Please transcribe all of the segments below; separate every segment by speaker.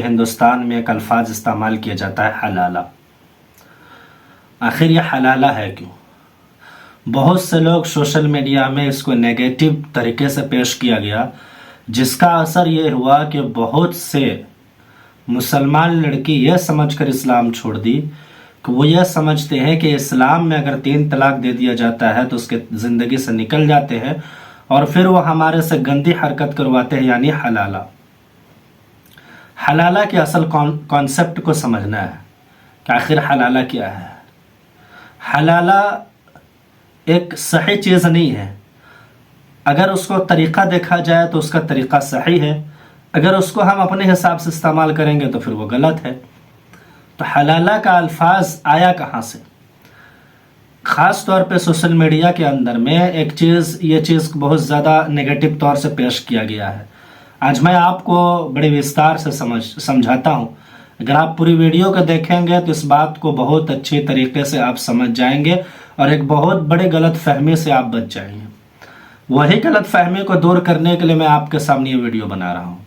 Speaker 1: ہندوستان میں ایک الفاظ استعمال کیا جاتا ہے حلالہ. آخر یہ حلالہ ہے کیوں؟ بہت سے لوگ سوشل میڈیا میں اس کو نیگیٹو طریقے سے پیش کیا گیا، جس کا اثر یہ ہوا کہ بہت سے مسلمان لڑکی یہ سمجھ کر اسلام چھوڑ دی کہ وہ یہ سمجھتے ہیں کہ اسلام میں اگر 3 طلاق دے دیا جاتا ہے تو اس کے زندگی سے نکل جاتے ہیں، اور پھر وہ ہمارے سے گندی حرکت کرواتے ہیں، یعنی حلالہ. حلالہ کے اصل کانسیپٹ کو سمجھنا ہے کہ آخر حلالہ کیا ہے. حلالہ ایک صحیح چیز نہیں ہے. اگر اس کو طریقہ دیکھا جائے تو اس کا طریقہ صحیح ہے، اگر اس کو ہم اپنے حساب سے استعمال کریں گے تو پھر وہ غلط ہے. تو حلالہ کا الفاظ آیا کہاں سے؟ خاص طور پہ سوشل میڈیا کے اندر میں یہ چیز بہت زیادہ نیگیٹو طور سے پیش کیا گیا ہے. آج میں آپ کو بڑے وستار سے سمجھاتا ہوں. اگر آپ پوری ویڈیو کو دیکھیں گے تو اس بات کو بہت اچھی طریقے سے آپ سمجھ جائیں گے اور ایک بہت بڑے غلط فہمی سے آپ بچ جائیں گے. وہی غلط فہمی کو دور کرنے کے لیے میں آپ کے سامنے یہ ویڈیو بنا رہا ہوں.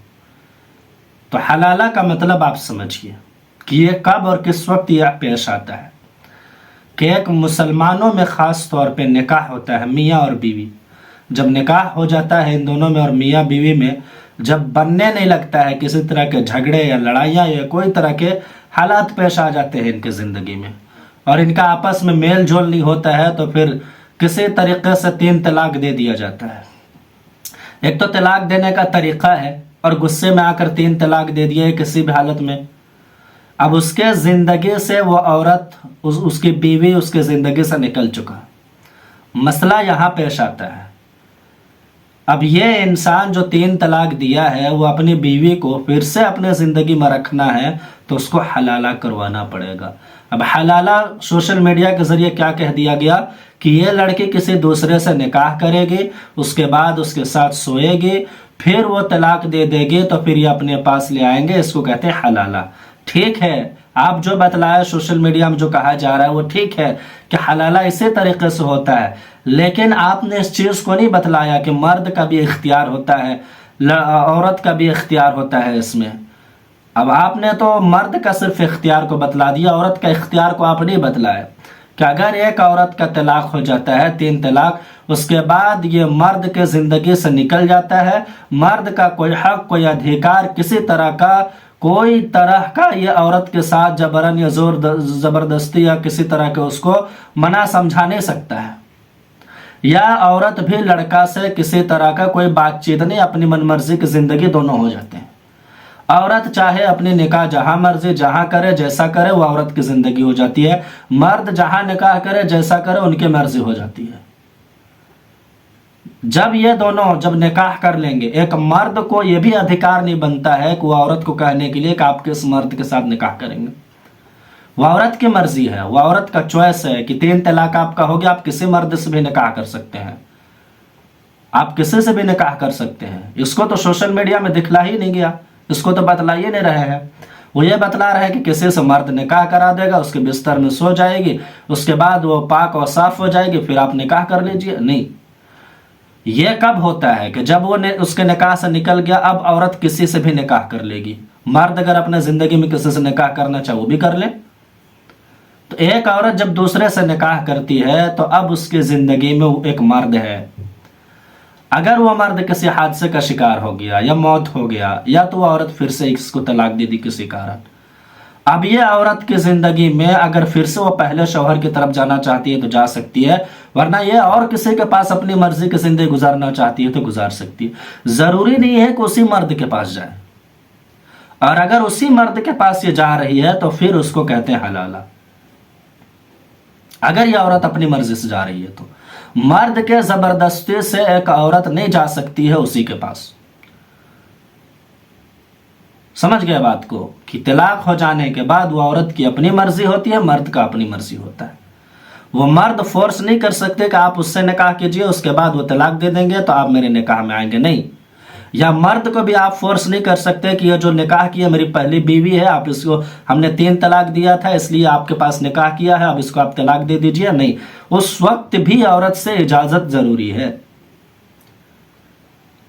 Speaker 1: تو حلالہ کا مطلب آپ سمجھیے کہ یہ کب اور کس وقت یہ پیش آتا ہے کہ ایک مسلمانوں میں خاص طور پہ نکاح ہوتا ہے، میاں اور بیوی. جب نکاح ہو جاتا ہے ان دونوں میں اور میاں بیوی میں، جب بننے نہیں لگتا ہے، کسی طرح کے جھگڑے یا لڑائیاں یا کوئی طرح کے حالات پیش آ جاتے ہیں ان کی زندگی میں، اور ان کا آپس میں میل جول نہیں ہوتا ہے، تو پھر کسی طریقے سے 3 طلاق دے دیا جاتا ہے. ایک تو طلاق دینے کا طریقہ ہے، اور غصے میں آ کر 3 طلاق دے دیے کسی بھی حالت میں. اب اس کے زندگی سے وہ عورت، اس کی بیوی اس کے زندگی سے نکل چکا. مسئلہ یہاں پیش آتا ہے. اب یہ انسان جو 3 طلاق دیا ہے وہ اپنی بیوی کو پھر سے اپنے زندگی میں رکھنا ہے تو اس کو حلالہ کروانا پڑے گا. اب حلالہ سوشل میڈیا کے ذریعے کیا کہہ دیا گیا کہ یہ لڑکی کسی دوسرے سے نکاح کرے گی، اس کے بعد اس کے ساتھ سوئے گی، پھر وہ طلاق دے دے گی تو پھر یہ اپنے پاس لے آئیں گے. اس کو کہتے ہیں حلالہ. ٹھیک ہے، آپ جو بتلایا سوشل میڈیا میں جو کہا جا رہا ہے وہ ٹھیک ہے کہ حلالہ اسی طریقے سے ہوتا ہے، لیکن آپ نے اس چیز کو نہیں بتلایا کہ مرد کا بھی اختیار ہوتا ہے، عورت کا بھی اختیار ہوتا ہے اس میں. اب آپ نے تو مرد کا صرف اختیار کو بتلا دیا، عورت کا اختیار کو آپ نہیں بتلایا کہ اگر ایک عورت کا طلاق ہو جاتا ہے 3 طلاق، اس کے بعد یہ مرد کے زندگی سے نکل جاتا ہے، مرد کا کوئی حق، کوئی ادھیکار، کسی طرح کا کوئی طرح کا یہ عورت کے ساتھ جبرن یا زبردستی یا کسی طرح کے اس کو منع سمجھا نہیں سکتا ہے. یا عورت بھی لڑکا سے کسی طرح کا کوئی بات چیت نہیں، اپنی من مرضی کی زندگی دونوں ہو جاتے ہیں. عورت چاہے اپنی نکاح جہاں مرضی جہاں کرے جیسا کرے وہ عورت کی زندگی ہو جاتی ہے، مرد جہاں نکاح کرے جیسا کرے ان کی مرضی ہو جاتی ہے. جب یہ دونوں جب نکاح کر لیں گے، ایک مرد کو یہ بھی ادھیکار نہیں بنتا ہے کہ وہ عورت کو کہنے کے لیے کہ آپ کس مرد کے ساتھ نکاح کریں گے. وہ عورت کی مرضی ہے، وہ عورت کا چوائس ہے کہ 3 طلاق آپ کا ہو گیا، آپ کسی مرد سے بھی نکاح کر سکتے ہیں، آپ کسی سے بھی نکاح کر سکتے ہیں. اس کو تو سوشل میڈیا میں دکھلا ہی نہیں گیا، اس کو تو بتلا ہی نہیں رہے ہیں. وہ یہ بتلا رہے ہیں کہ کسی سے مرد نکاح کرا دے گا، اس کے بستر میں سو جائے گی، اس کے بعد وہ پاک اور صاف ہو جائے گی، پھر آپ نکاح کر لیجئے. نہیں، یہ کب ہوتا ہے کہ جب وہ اس کے نکاح سے نکل گیا، اب عورت کسی سے بھی نکاح کر لے گی. مرد اگر اپنے زندگی میں کسی سے نکاح کرنا چاہے وہ بھی کر لے. تو ایک عورت جب دوسرے سے نکاح کرتی ہے تو اب اس کی زندگی میں وہ ایک مرد ہے. اگر وہ مرد کسی حادثے کا شکار ہو گیا یا موت ہو گیا، یا تو وہ عورت پھر سے اس کو طلاق دے دی کسی کارن، اب یہ عورت کی زندگی میں اگر پھر سے وہ پہلے شوہر کی طرف جانا چاہتی ہے تو جا سکتی ہے، ورنہ یہ اور کسی کے پاس اپنی مرضی کی زندگی گزارنا چاہتی ہے تو گزار سکتی ہے. ضروری نہیں ہے کہ اسی مرد کے پاس جائے، اور اگر اسی مرد کے پاس یہ جا رہی ہے تو پھر اس کو کہتے ہیں حلالہ. اگر یہ عورت اپنی مرضی سے جا رہی ہے تو مرد کے زبردستی سے ایک عورت نہیں جا سکتی ہے اسی کے پاس. سمجھ گئے بات کو کہ طلاق ہو جانے کے بعد وہ عورت کی اپنی مرضی ہوتی ہے، مرد کا اپنی مرضی ہوتا ہے. وہ مرد فورس نہیں کر سکتے کہ آپ اس سے نکاح کیجئے اس کے بعد وہ طلاق دے دیں گے تو آپ میرے نکاح میں آئیں گے. نہیں، یا مرد کو بھی آپ فورس نہیں کر سکتے کہ یہ جو نکاح کیا میری پہلی بیوی ہے، آپ اس کو ہم نے 3 طلاق دیا تھا اس لیے آپ کے پاس نکاح کیا ہے، اب اس کو آپ طلاق دے دیجئے. نہیں، اس وقت بھی عورت سے اجازت ضروری ہے.